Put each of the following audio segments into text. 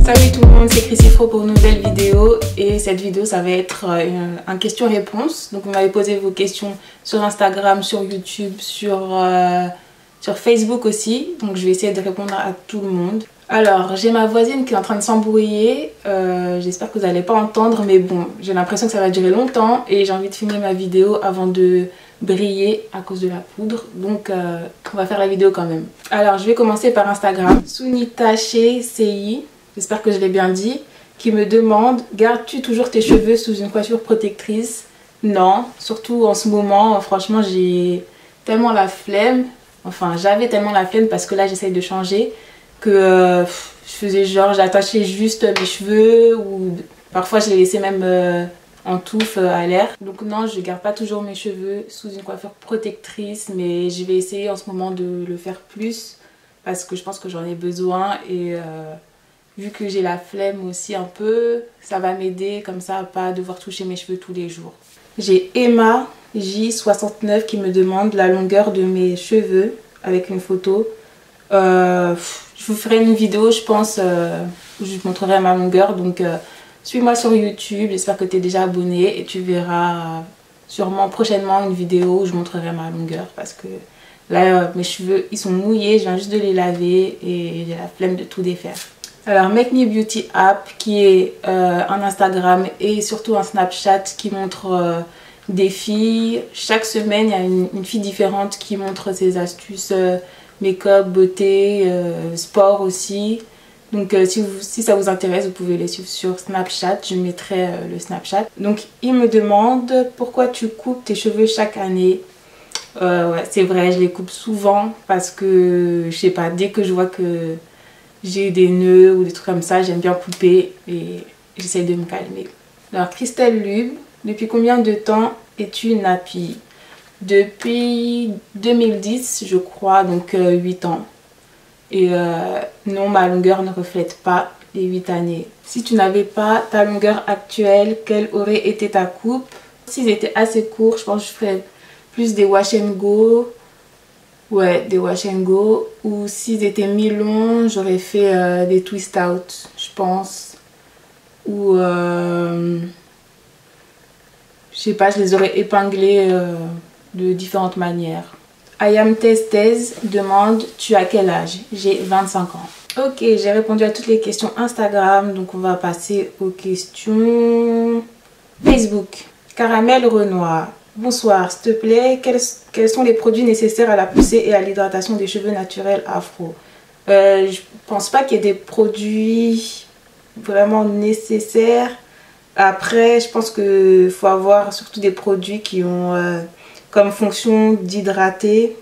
Salut tout le monde, c'est Chrissy Fro pour une nouvelle vidéo et cette vidéo ça va être un question-réponse. Donc vous m'avez posé vos questions sur Instagram, sur YouTube, sur Facebook aussi. Donc je vais essayer de répondre à tout le monde. Alors j'ai ma voisine qui est en train de s'embrouiller, j'espère que vous n'allez pas entendre mais bon j'ai l'impression que ça va durer longtemps et j'ai envie de filmer ma vidéo avant de briller à cause de la poudre, donc on va faire la vidéo quand même. Alors je vais commencer par Instagram. Sunitache CI, j'espère que je l'ai bien dit, qui me demande: gardes-tu toujours tes cheveux sous une coiffure protectrice? Non, surtout en ce moment, franchement j'ai tellement la flemme, enfin j'avais tellement la flemme parce que là j'essaye de changer, que je faisais genre j'attachais juste mes cheveux ou parfois je les laissais même en touffe à l'air. Donc non, je garde pas toujours mes cheveux sous une coiffure protectrice, mais je vais essayer en ce moment de le faire plus parce que je pense que j'en ai besoin et vu que j'ai la flemme aussi un peu, ça va m'aider comme ça à pas devoir toucher mes cheveux tous les jours. J'ai Emma J69 qui me demande la longueur de mes cheveux avec une photo. Je vous ferai une vidéo je pense où je vous montrerai ma longueur, donc suis-moi sur YouTube, j'espère que tu es déjà abonné et tu verras sûrement prochainement une vidéo où je montrerai ma longueur parce que là mes cheveux ils sont mouillés, je viens juste de les laver et j'ai la flemme de tout défaire. Alors Make Me Beauty App qui est un Instagram et surtout un Snapchat qui montre des filles. Chaque semaine il y a une fille différente qui montre ses astuces make-up, beauté, sport aussi. Donc si ça vous intéresse, vous pouvez les suivre sur Snapchat, je mettrai le Snapchat. Donc il me demande pourquoi tu coupes tes cheveux chaque année. Ouais, c'est vrai, je les coupe souvent parce que je sais pas, dès que je vois que j'ai des nœuds ou des trucs comme ça, j'aime bien couper et j'essaye de me calmer. Alors Christelle Lube, depuis combien de temps es-tu nappy? Depuis 2010 je crois, donc 8 ans. Et non, ma longueur ne reflète pas les 8 années. Si tu n'avais pas ta longueur actuelle, quelle aurait été ta coupe? S'ils étaient assez courts, je pense que je ferais plus des wash and go. Ouais, des wash and go. Ou s'ils étaient mi-longs, j'aurais fait des twist out, je pense. Ou je sais pas, je les aurais épinglés de différentes manières. I am Testez demande: tu as quel âge? J'ai 25 ans. Ok, j'ai répondu à toutes les questions Instagram, donc on va passer aux questions Facebook. Caramel Renoir: bonsoir, s'il te plaît, quels sont les produits nécessaires à la poussée et à l'hydratation des cheveux naturels afro? Je pense pas qu'il y ait des produits vraiment nécessaires. Après, je pense qu'il faut avoir surtout des produits qui ont comme fonction d'hydrater,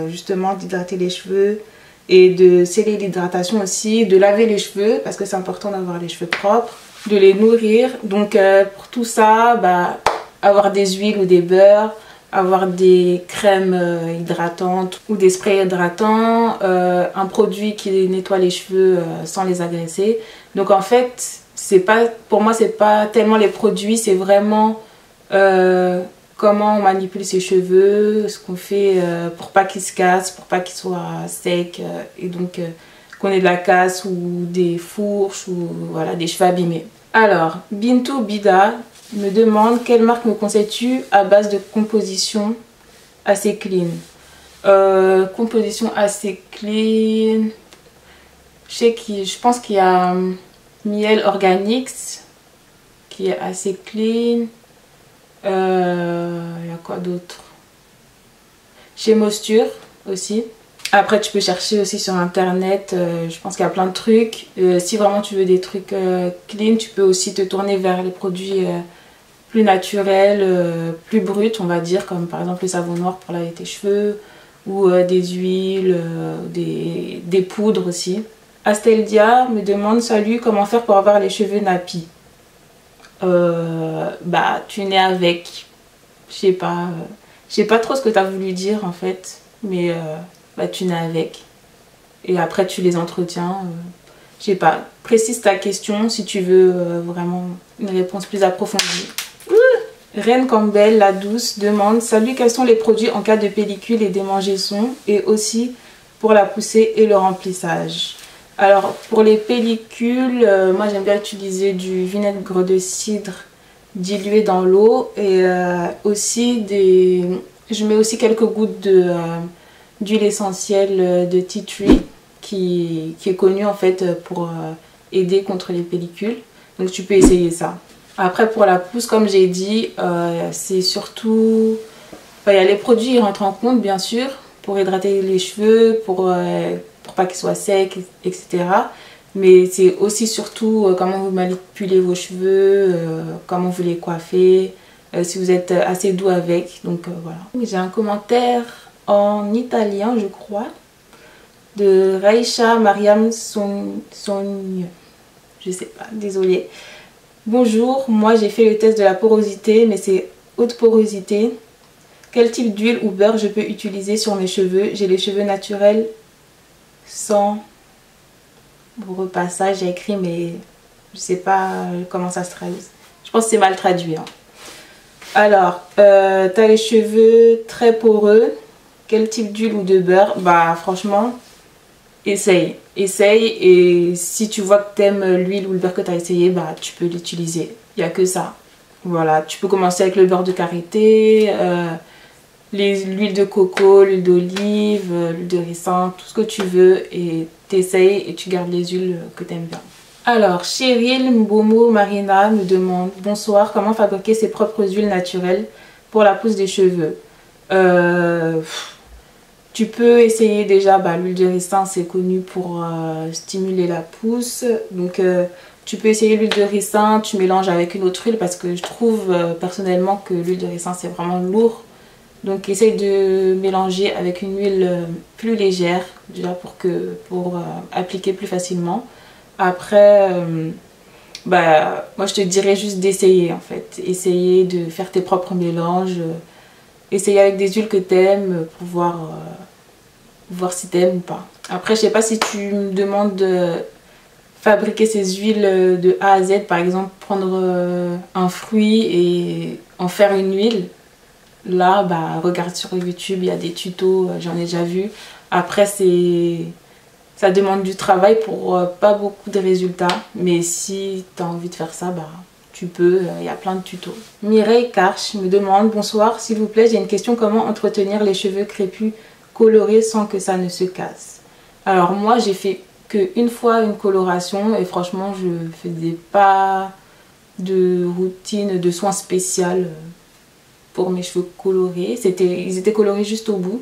justement d'hydrater les cheveux et de sceller l'hydratation aussi, de laver les cheveux parce que c'est important d'avoir les cheveux propres, de les nourrir. Donc pour tout ça, avoir des huiles ou des beurres, avoir des crèmes hydratantes ou des sprays hydratants, un produit qui nettoie les cheveux sans les agresser. Donc en fait, pour moi c'est pas tellement les produits, c'est vraiment comment on manipule ses cheveux, ce qu'on fait pour pas qu'ils se cassent, pour pas qu'ils soient secs et donc qu'on ait de la casse ou des fourches ou voilà, des cheveux abîmés. Alors, Bintou Bida me demande: quelle marque me conseilles-tu à base de composition assez clean? Composition assez clean, je pense qu'il y a Miel Organics qui est assez clean. Il y a quoi d'autre? Chez Mosture aussi. Après tu peux chercher aussi sur internet, je pense qu'il y a plein de trucs. Si vraiment tu veux des trucs clean, tu peux aussi te tourner vers les produits plus naturels, plus bruts on va dire, comme par exemple le savon noir pour laver tes cheveux ou des huiles, des poudres aussi. Asteldia me demande: salut, comment faire pour avoir les cheveux nappy? Tu nais avec, je sais pas trop ce que tu as voulu dire en fait, mais tu nais avec et après tu les entretiens, je sais pas, précise ta question si tu veux vraiment une réponse plus approfondie. Reine Campbell la douce demande: salut, quels sont les produits en cas de pellicule et démangeaison et aussi pour la poussée et le remplissage? Alors pour les pellicules, moi j'aime bien utiliser du vinaigre de cidre dilué dans l'eau et aussi je mets aussi quelques gouttes d'huile essentielle de tea tree qui est connue en fait pour aider contre les pellicules. Donc tu peux essayer ça. Après pour la pousse, comme j'ai dit, c'est surtout... Enfin, il y a les produits qui rentrent en compte bien sûr pour hydrater les cheveux, pour pas qu'ils soient secs, etc. Mais c'est aussi surtout comment vous manipulez vos cheveux, comment vous les coiffez, si vous êtes assez doux avec. Donc voilà. J'ai un commentaire en italien, je crois, de Raisha Mariam Sogne. Je sais pas, désolée. Bonjour, moi j'ai fait le test de la porosité, mais c'est haute porosité. Quel type d'huile ou beurre je peux utiliser sur mes cheveux? J'ai les cheveux naturels sans repassage, j'ai écrit mais je sais pas comment ça se traduit. Je pense que c'est mal traduit. Hein. Alors, t'as les cheveux très poreux. Quel type d'huile ou de beurre? Bah franchement, essaye. Essaye et si tu vois que t'aimes l'huile ou le beurre que t'as essayé, bah tu peux l'utiliser. Il n'y a que ça. Voilà, tu peux commencer avec le beurre de karité, l'huile de coco, l'huile d'olive, l'huile de ricin, tout ce que tu veux et t'essayes et tu gardes les huiles que t'aimes bien. Alors, Cheryl Mbomo Marina nous demande « Bonsoir, comment fabriquer ses propres huiles naturelles pour la pousse des cheveux ?» Tu peux essayer déjà, l'huile de ricin c'est connu pour stimuler la pousse. Donc tu peux essayer l'huile de ricin, tu mélanges avec une autre huile parce que je trouve personnellement que l'huile de ricin c'est vraiment lourd. Donc essaye de mélanger avec une huile plus légère déjà pour appliquer plus facilement. Après, moi je te dirais juste d'essayer en fait. Essayer de faire tes propres mélanges. Essayer avec des huiles que tu aimes pour voir si tu aimes ou pas. Après, je sais pas si tu me demandes de fabriquer ces huiles de A à Z. Par exemple, prendre un fruit et en faire une huile. Là, regarde sur YouTube, il y a des tutos, j'en ai déjà vu. Après, ça demande du travail pour pas beaucoup de résultats. Mais si tu as envie de faire ça, tu peux, il y a plein de tutos. Mireille Karch me demande « Bonsoir, s'il vous plaît, j'ai une question. Comment entretenir les cheveux crépus colorés sans que ça ne se casse ?» Alors moi, j'ai fait qu'une fois une coloration et franchement, je faisais pas de routine de soins spécial pour mes cheveux colorés. Ils étaient colorés juste au bout.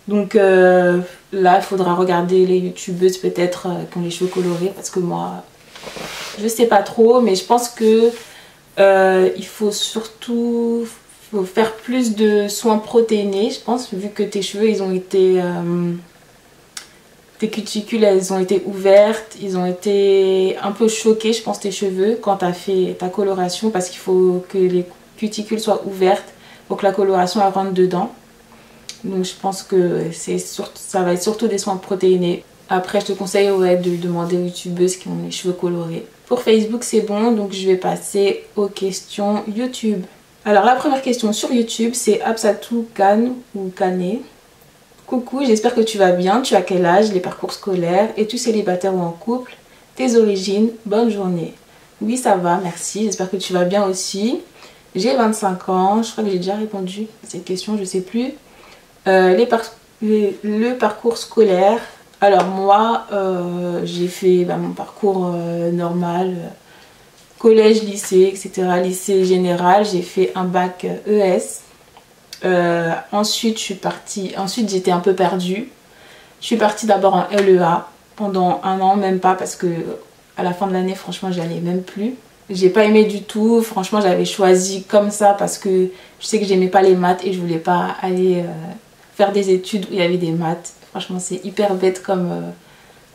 Donc là, il faudra regarder les youtubeuses peut-être qui ont les cheveux colorés parce que moi, je sais pas trop. Mais je pense que il faut surtout faire plus de soins protéinés, je pense, vu que tes cheveux, ils ont été... tes cuticules, elles ont été ouvertes, ils ont été un peu choqués, je pense, tes cheveux quand tu as fait ta coloration parce qu'il faut que les cuticules soient ouvertes pour que la coloration elle rentre dedans. Donc je pense que ça va être surtout des soins protéinés. Après je te conseille de demander aux youtubeuses qui ont les cheveux colorés. Pour Facebook c'est bon, donc je vais passer aux questions YouTube. Alors la première question sur YouTube c'est Absatou Khan ou Kané. Coucou, j'espère que tu vas bien, tu as quel âge, les parcours scolaires, es-tu célibataire ou en couple, tes origines, bonne journée. Oui ça va, merci, j'espère que tu vas bien aussi. J'ai 25 ans, je crois que j'ai déjà répondu à cette question, je sais plus. Le parcours scolaire, alors moi j'ai fait mon parcours normal, collège, lycée, etc. Lycée général, j'ai fait un bac ES. Ensuite j'étais un peu perdue. Je suis partie d'abord en LEA pendant un an, même pas parce que à la fin de l'année franchement j'y allais même plus. J'ai pas aimé du tout, franchement j'avais choisi comme ça parce que je sais que j'aimais pas les maths et je voulais pas aller faire des études où il y avait des maths. Franchement c'est hyper bête comme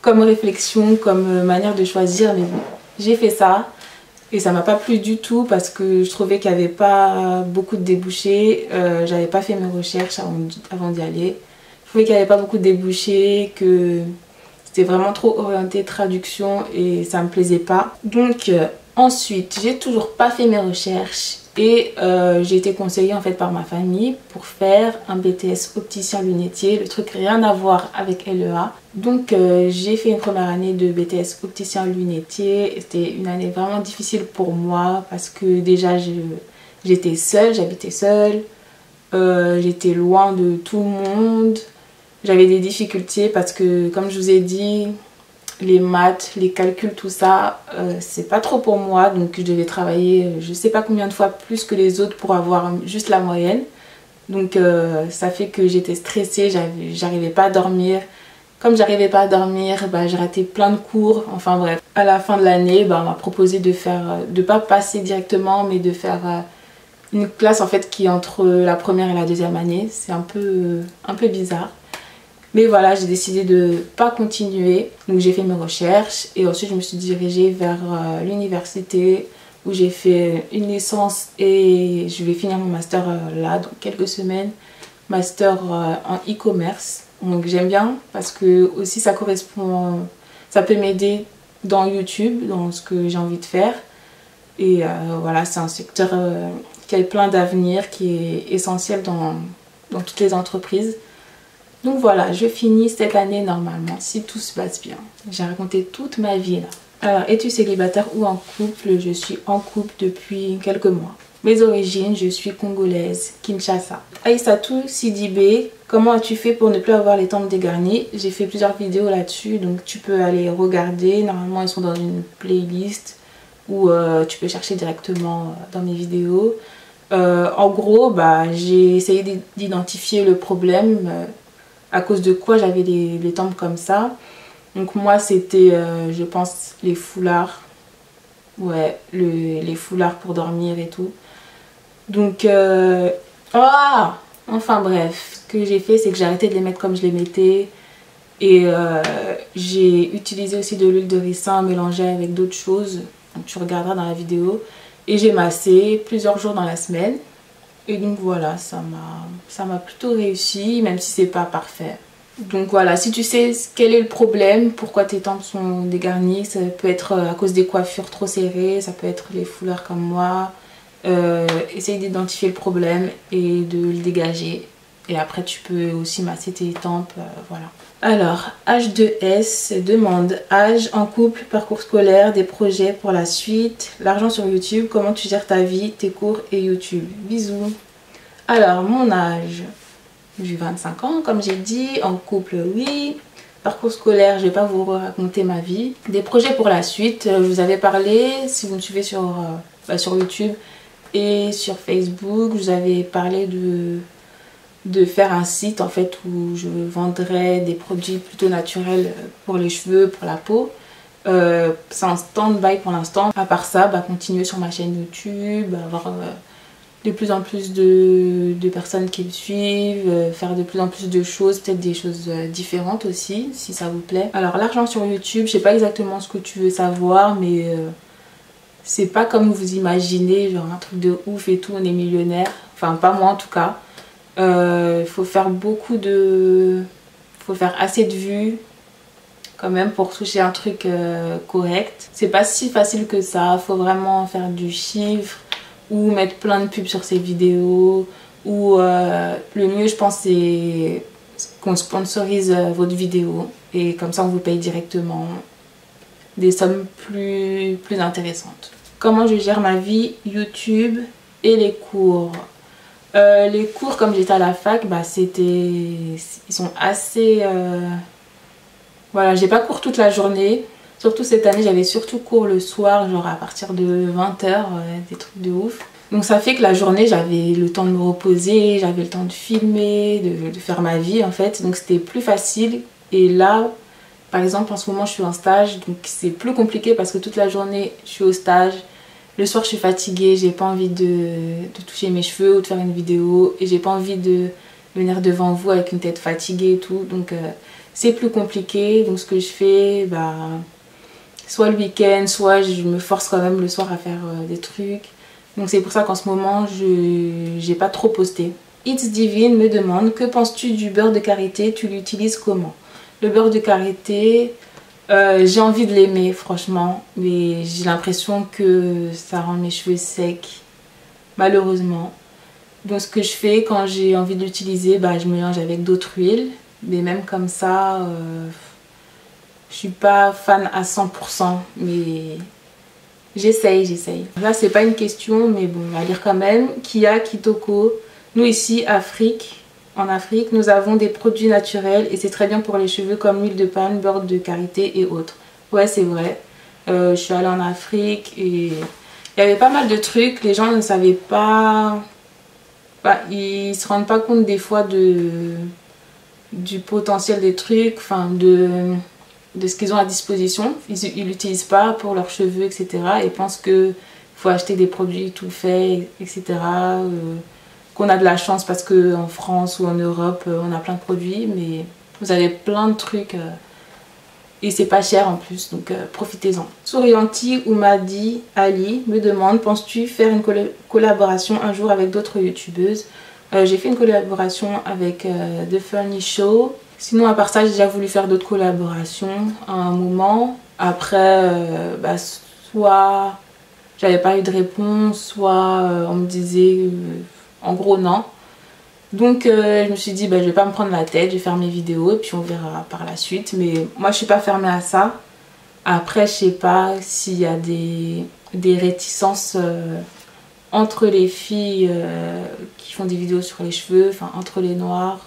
réflexion, comme manière de choisir, mais bon, j'ai fait ça. Et ça m'a pas plu du tout parce que je trouvais qu'il n'y avait pas beaucoup de débouchés. J'avais pas fait mes recherches avant d'y aller. Je trouvais qu'il n'y avait pas beaucoup de débouchés, que c'était vraiment trop orienté traduction et ça me plaisait pas. Donc ensuite, j'ai toujours pas fait mes recherches Et j'ai été conseillée en fait par ma famille pour faire un BTS opticien lunetier, le truc rien à voir avec LEA. Donc j'ai fait une première année de BTS opticien lunetier. C'était une année vraiment difficile pour moi parce que déjà j'étais seule, j'habitais seule, j'étais loin de tout le monde. J'avais des difficultés parce que comme je vous ai dit, les maths, les calculs, tout ça, c'est pas trop pour moi. Donc je devais travailler je sais pas combien de fois plus que les autres pour avoir juste la moyenne. Donc ça fait que j'étais stressée, j'arrivais pas à dormir. Comme j'arrivais pas à dormir, bah, j'ai raté plein de cours. Enfin bref, à la fin de l'année, bah, on m'a proposé de pas passer directement, mais de faire une classe en fait qui est entre la première et la deuxième année. C'est un peu bizarre. Mais voilà, j'ai décidé de pas continuer. Donc j'ai fait mes recherches et ensuite je me suis dirigée vers l'université où j'ai fait une licence et je vais finir mon master là dans quelques semaines. Master en e-commerce. Donc j'aime bien parce que aussi ça correspond, ça peut m'aider dans YouTube, dans ce que j'ai envie de faire. Et voilà, c'est un secteur qui a plein d'avenir, qui est essentiel dans toutes les entreprises. Donc voilà, je finis cette année normalement, si tout se passe bien. J'ai raconté toute ma vie là. Alors, es-tu célibataire ou en couple? Je suis en couple depuis quelques mois. Mes origines, je suis congolaise, Kinshasa. Aïssatou Sidibé, comment as-tu fait pour ne plus avoir les tempes dégarnies? J'ai fait plusieurs vidéos là-dessus, donc tu peux aller regarder. Normalement, ils sont dans une playlist où tu peux chercher directement dans mes vidéos. En gros, bah, j'ai essayé d'identifier le problème. À cause de quoi j'avais les tempes comme ça. Donc moi c'était je pense les foulards. Ouais, les foulards pour dormir et tout. Donc enfin bref, ce que j'ai fait c'est que j'ai arrêté de les mettre comme je les mettais. Et j'ai utilisé aussi de l'huile de ricin mélangée avec d'autres choses. Donc tu regarderas dans la vidéo. Et j'ai massé plusieurs jours dans la semaine. Et donc voilà, ça m'a plutôt réussi, même si c'est pas parfait. Donc voilà, si tu sais quel est le problème, pourquoi tes tempes sont dégarnies, ça peut être à cause des coiffures trop serrées, ça peut être les foulards comme moi. Essaye d'identifier le problème et de le dégager. Et après tu peux aussi masser tes tempes, voilà. Alors, H2S demande âge, en couple, parcours scolaire, des projets pour la suite, l'argent sur YouTube, comment tu gères ta vie, tes cours et YouTube. Bisous. Alors, mon âge, j'ai 25 ans, comme j'ai dit, en couple, oui. Parcours scolaire, je vais pas vous raconter ma vie. Des projets pour la suite, je vous avais parlé, si vous me suivez sur YouTube et sur Facebook, je vous avais parlé de faire un site en fait où je vendrais des produits plutôt naturels pour les cheveux, pour la peau. C'est un stand-by pour l'instant. À part ça, continuer sur ma chaîne YouTube, avoir de plus en plus de personnes qui me suivent, faire de plus en plus de choses, peut-être des choses différentes aussi, si ça vous plaît. Alors l'argent sur YouTube, je sais pas exactement ce que tu veux savoir, mais c'est pas comme vous imaginez, genre un truc de ouf et tout, on est millionnaire. Enfin pas moi en tout cas. Faut faire faut faire assez de vues quand même pour toucher un truc correct. C'est pas si facile que ça, faut vraiment faire du chiffre ou mettre plein de pubs sur ses vidéos, ou le mieux je pense c'est qu'on sponsorise votre vidéo et comme ça on vous paye directement des sommes plus intéressantes. Comment je gère ma vie YouTube et les cours? Les cours, comme j'étais à la fac, ils sont assez... Voilà, j'ai pas cours toute la journée. Surtout cette année, j'avais surtout cours le soir, genre à partir de 20 h, des trucs de ouf. Donc ça fait que la journée, j'avais le temps de me reposer, j'avais le temps de filmer, de faire ma vie en fait. Donc c'était plus facile. Et là, par exemple, en ce moment, je suis en stage, donc c'est plus compliqué parce que toute la journée, je suis au stage. Le soir, je suis fatiguée, j'ai pas envie de toucher mes cheveux ou de faire une vidéo. Et j'ai pas envie de venir devant vous avec une tête fatiguée et tout. Donc, c'est plus compliqué. Donc, ce que je fais, soit le week-end, soit je me force quand même le soir à faire des trucs. Donc, c'est pour ça qu'en ce moment, j'ai pas trop posté. It's Divine me demande, que penses-tu du beurre de karité? Tu l'utilises comment? Le beurre de karité... j'ai envie de l'aimer franchement, mais j'ai l'impression que ça rend mes cheveux secs. malheureusement. Donc ce que je fais quand j'ai envie de l'utiliser, bah, je mélange avec d'autres huiles. Mais même comme ça, je suis pas fan à 100%. Mais j'essaye. Là c'est pas une question, mais bon, on va lire quand même. Kia Kitoko. Nous ici, en Afrique, nous avons des produits naturels et c'est très bien pour les cheveux comme l'huile de palme, beurre de karité et autres. Ouais, c'est vrai. Je suis allée en Afrique et il y avait pas mal de trucs. Les gens ne savaient pas... Bah, ils se rendent pas compte des fois du potentiel des trucs, enfin de ce qu'ils ont à disposition. Ils l'utilisent pas pour leurs cheveux, etc. Et pensent qu'il faut acheter des produits tout faits, etc. Qu'on a de la chance parce qu'en France ou en Europe, on a plein de produits, mais vous avez plein de trucs et c'est pas cher en plus, donc profitez-en. Sourianti ou Madi Ali me demande, penses-tu faire une collaboration un jour avec d'autres youtubeuses? J'ai fait une collaboration avec The Funny Show. Sinon à part ça, j'ai déjà voulu faire d'autres collaborations à un moment. Après, bah, soit j'avais pas eu de réponse, soit on me disait en gros non. Donc je me suis dit bah, je vais pas me prendre la tête, je vais faire mes vidéos et puis on verra par la suite. Mais moi je suis pas fermée à ça. Après je sais pas s'il y a des réticences entre les filles qui font des vidéos sur les cheveux, enfin entre les noirs.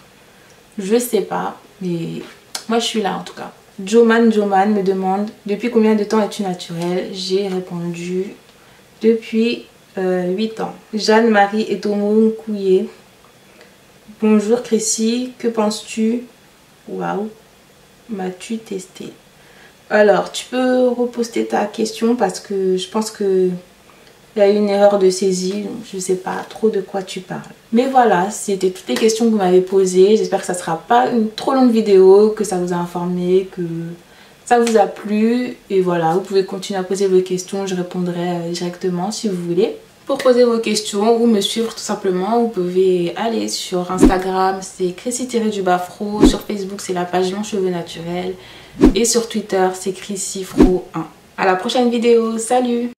Je sais pas, mais moi je suis là en tout cas. Joman me demande depuis combien de temps es-tu naturelle? J'ai répondu depuis 8 ans. Jeanne-Marie Etomo-Couillet. Bonjour Chrissy, que penses-tu? Waouh, m'as-tu testé? Alors, tu peux reposter ta question parce que je pense que il y a eu une erreur de saisie, donc je ne sais pas trop de quoi tu parles. Mais voilà, c'était toutes les questions que vous m'avez posées. J'espère que ça ne sera pas une trop longue vidéo, que ça vous a informé, que ça vous a plu. Et voilà, vous pouvez continuer à poser vos questions, je répondrai directement si vous voulez. Pour poser vos questions ou me suivre tout simplement, vous pouvez aller sur Instagram, c'est Chrissy-Fro, sur Facebook c'est la page Mon Cheveux Naturel et sur Twitter c'est ChrissyFro1. À la prochaine vidéo, salut!